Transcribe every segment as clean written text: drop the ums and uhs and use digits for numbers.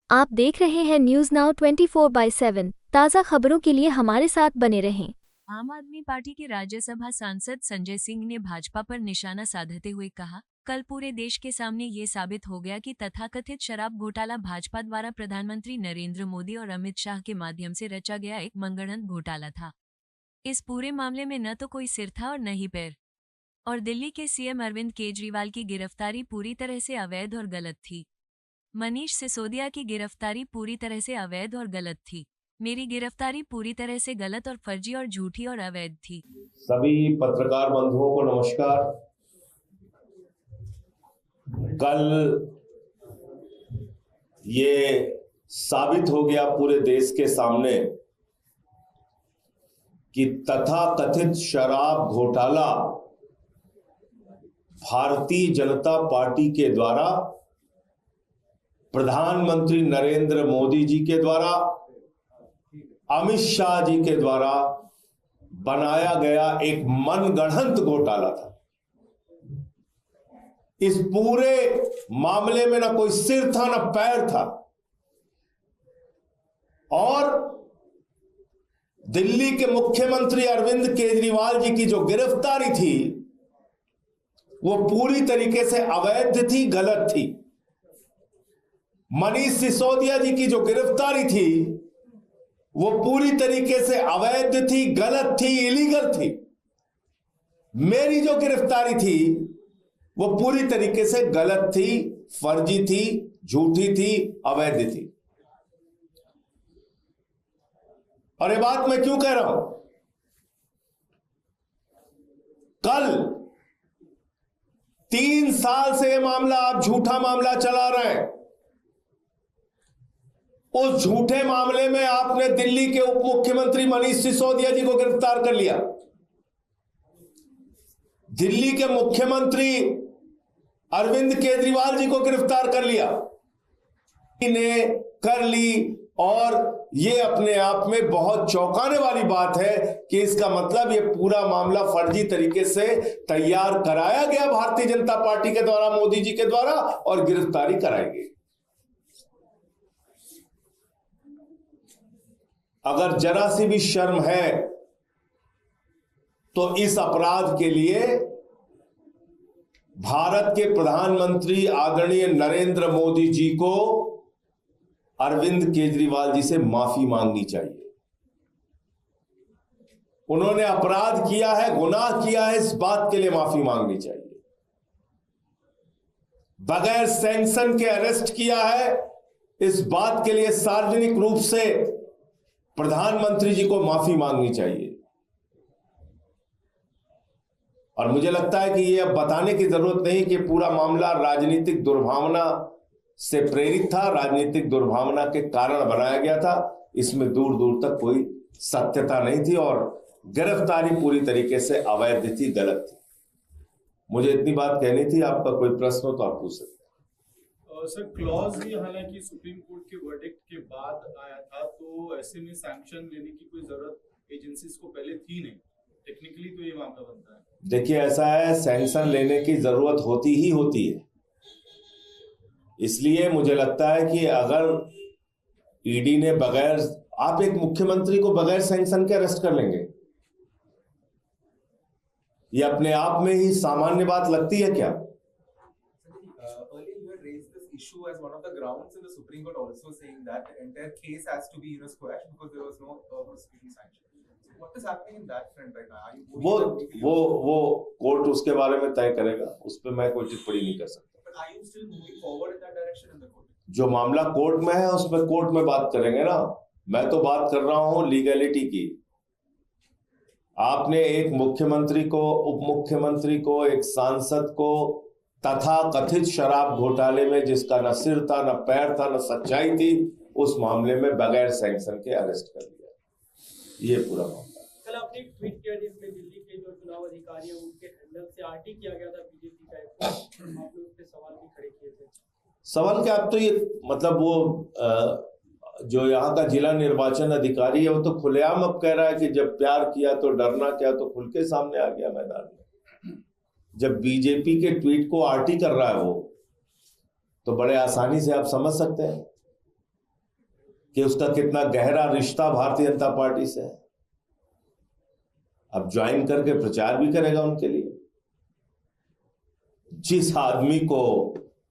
आप देख रहे हैं न्यूज नाउ 24/7 ताज़ा खबरों के लिए हमारे साथ बने रहें। आम आदमी पार्टी के राज्यसभा सांसद संजय सिंह ने भाजपा पर निशाना साधते हुए कहा, कल पूरे देश के सामने ये साबित हो गया कि तथाकथित शराब घोटाला भाजपा द्वारा प्रधानमंत्री नरेंद्र मोदी और अमित शाह के माध्यम से रचा गया एक मनगढ़ंत घोटाला था। इस पूरे मामले में न तो कोई सिर था और न ही पैर। और दिल्ली के सीएम अरविंद केजरीवाल की गिरफ्तारी पूरी तरह से अवैध और गलत थी। मनीष सिसोदिया की गिरफ्तारी पूरी तरह से अवैध और गलत थी। मेरी गिरफ्तारी पूरी तरह से गलत और फर्जी और झूठी और अवैध थी। सभी पत्रकार बंधुओं को नमस्कार। कल ये साबित हो गया पूरे देश के सामने कि तथाकथित शराब घोटाला भारतीय जनता पार्टी के द्वारा, प्रधानमंत्री नरेंद्र मोदी जी के द्वारा, अमित शाह जी के द्वारा बनाया गया एक मनगढ़ंत घोटाला था। इस पूरे मामले में ना कोई सिर था ना पैर था। और दिल्ली के मुख्यमंत्री अरविंद केजरीवाल जी की जो गिरफ्तारी थी वो पूरी तरीके से अवैध थी, गलत थी। मनीष सिसोदिया जी की जो गिरफ्तारी थी वो पूरी तरीके से अवैध थी, गलत थी, इलीगल थी। मेरी जो गिरफ्तारी थी वो पूरी तरीके से गलत थी, फर्जी थी, झूठी थी, अवैध थी। और ये बात मैं क्यों कह रहा हूं? कल 3 साल से ये मामला, आप झूठा मामला चला रहे हैं। उस झूठे मामले में आपने दिल्ली के उप मुख्यमंत्री मनीष सिसोदिया जी को गिरफ्तार कर लिया। दिल्ली के मुख्यमंत्री अरविंद केजरीवाल जी को गिरफ्तार कर लिया, ने कर ली। और ये अपने आप में बहुत चौंकाने वाली बात है कि इसका मतलब ये पूरा मामला फर्जी तरीके से तैयार कराया गया भारतीय जनता पार्टी के द्वारा, मोदी जी के द्वारा, और गिरफ्तारी कराई गई। अगर जरा सी भी शर्म है तो इस अपराध के लिए भारत के प्रधानमंत्री आदरणीय नरेंद्र मोदी जी को अरविंद केजरीवाल जी से माफी मांगनी चाहिए। उन्होंने अपराध किया है, गुनाह किया है, इस बात के लिए माफी मांगनी चाहिए। बगैर सैंक्शन के अरेस्ट किया है, इस बात के लिए सार्वजनिक रूप से प्रधानमंत्री जी को माफी मांगनी चाहिए। और मुझे लगता है कि ये अब बताने की जरूरत नहीं कि पूरा मामला राजनीतिक दुर्भावना से प्रेरित था, राजनीतिक दुर्भावना के कारण बनाया गया था। इसमें दूर दूर तक कोई सत्यता नहीं थी और गिरफ्तारी पूरी तरीके से अवैध थी, गलत थी। मुझे इतनी बात कहनी थी। आपका कोई प्रश्न हो तो आप पूछ सकते हैं। सर, क्लॉज भी हालांकि सुप्रीम कोर्ट के वर्डिक्ट के बाद आया था, तो ऐसे में सैंक्शन लेने की कोई जरूरत एजेंसीज को पहले थी नहीं। टेक्निकली तो ये मामला बनता है। देखिए, ऐसा है, सैंक्शन लेने की जरूरत होती ही होती है। इसलिए मुझे लगता है कि अगर ईडी ने बगैर, आप एक मुख्यमंत्री को बगैर सैंक्शन के अरेस्ट कर लेंगे, ये अपने आप में ही सामान्य बात लगती है क्या? Issue as one of the grounds in the Supreme Court also saying that the entire case has to be squashed because there was no prosecution sanction. So what is happening in that front right now? Are you वो court उसके बारे में तय करेगा, उस पर मैं कोई टिप्पणी नहीं कर सकता। But are you still moving forward in that direction in the court? जो मामला कोर्ट में है उसमें कोर्ट में बात करेंगे ना। मैं तो बात कर रहा हूं लीगैलिटी की। आपने एक मुख्यमंत्री को, उप मुख्यमंत्री को, एक सांसद को तथा कथित शराब घोटाले में जिसका न सिर था, न पैर था, न सच्चाई थी, उस मामले में बगैर सैंक्शन के अरेस्ट कर दिया। ये पूरा मामला। कल आपने एक ट्वीट किया जिसमें दिल्ली के जो चुनाव अधिकारी हैं उनके हैंडल से आरटी किया गया था बीजेपी का एक, आपने उस पे सवाल भी खड़े किए थे। सवाल क्या? आप तो ये मतलब वो जो यहाँ का जिला निर्वाचन अधिकारी है वो तो खुलेआम अब कह रहा है कि जब प्यार किया तो डरना क्या, तो खुल के सामने आ गया मैदान में। जब बीजेपी के ट्वीट को आरटी कर रहा है वो, तो बड़े आसानी से आप समझ सकते हैं। कि उसका कितना गहरा रिश्ता भारतीय जनता पार्टी से है। अब ज्वाइन करके प्रचार भी करेगा उनके लिए। जिस आदमी को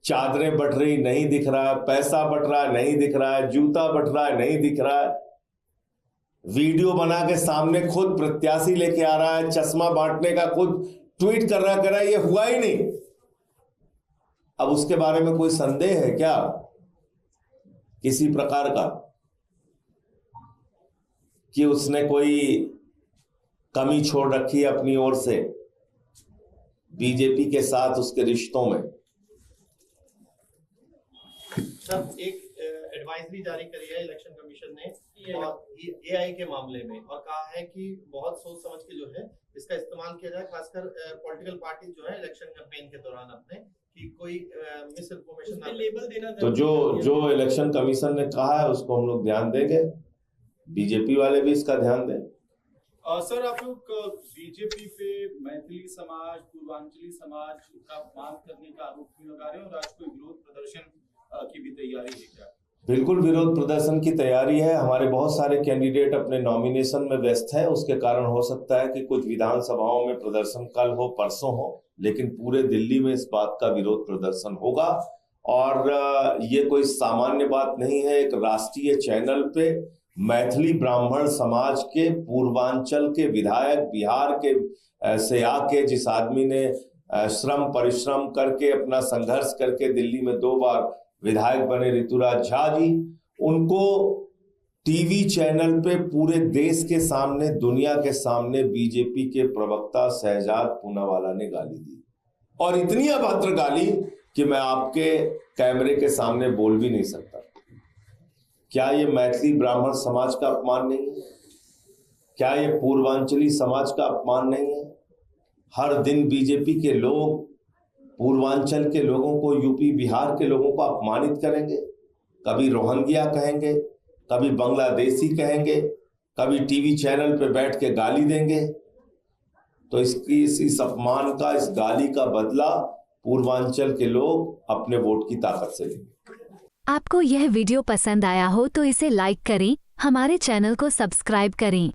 चादरें बट रही नहीं दिख रहा है, पैसा बट रहा है नहीं दिख रहा है, जूता बट रहा है नहीं दिख रहा है, वीडियो बना के सामने खुद प्रत्याशी लेके आ रहा है, चश्मा बांटने का खुद ट्वीट कर रहा है, ये हुआ ही नहीं। अब उसके बारे में कोई संदेह है क्या किसी प्रकार का कि उसने कोई कमी छोड़ रखी है अपनी ओर से बीजेपी के साथ उसके रिश्तों में? सर, एक एडवाइजरी जारी करी है इलेक्शन कमीशन ने और एआई के मामले में, और कहा है कि बहुत सोच समझ के जो है इसका इस्तेमाल किया जाए, खासकर पॉलिटिकल पार्टी जो है इलेक्शन कैंपेन के दौरान अपने कि कोई मिस इन्फॉर्मेशन लेबल देना। तो जो इलेक्शन कमीशन ने कहा है उसको हम लोग ध्यान देंगे, बीजेपी वाले भी इसका ध्यान दें। सर, आप लोग बीजेपी पे मैथिली समाज, पूर्वांचली समाज का अपमान करने का आरोप क्यों लगा रहे हैं, और आज कोई विरोध प्रदर्शन की भी तैयारी है क्या? बिल्कुल विरोध प्रदर्शन की तैयारी है। हमारे बहुत सारे कैंडिडेट अपने नॉमिनेशन में व्यस्त हैं, उसके कारण हो सकता है कि कुछ विधानसभाओं में प्रदर्शन कल हो परसों हो, लेकिन पूरे दिल्ली में इस बात का विरोध प्रदर्शन होगा। और ये कोई सामान्य बात नहीं है। एक राष्ट्रीय चैनल पे मैथिली ब्राह्मण समाज के पूर्वांचल के विधायक बिहार के से आके जिस आदमी ने श्रम परिश्रम करके अपना संघर्ष करके दिल्ली में 2 बार विधायक बने, ऋतुराज झा जी, उनको टीवी चैनल पे पूरे देश के सामने, दुनिया के सामने बीजेपी के प्रवक्ता शहजाद पूनावाला ने गाली दी, और इतनी अभद्र गाली कि मैं आपके कैमरे के सामने बोल भी नहीं सकता। क्या ये मैथिली ब्राह्मण समाज का अपमान नहीं है? क्या ये पूर्वांचली समाज का अपमान नहीं है? हर दिन बीजेपी के लोग पूर्वांचल के लोगों को, यूपी बिहार के लोगों को अपमानित करेंगे, कभी रोहिंग्या कहेंगे, कभी बांग्लादेशी कहेंगे, कभी टीवी चैनल पे बैठ के गाली देंगे। तो इस अपमान का, इस गाली का बदला पूर्वांचल के लोग अपने वोट की ताकत से लेंगे। आपको यह वीडियो पसंद आया हो तो इसे लाइक करें, हमारे चैनल को सब्सक्राइब करें।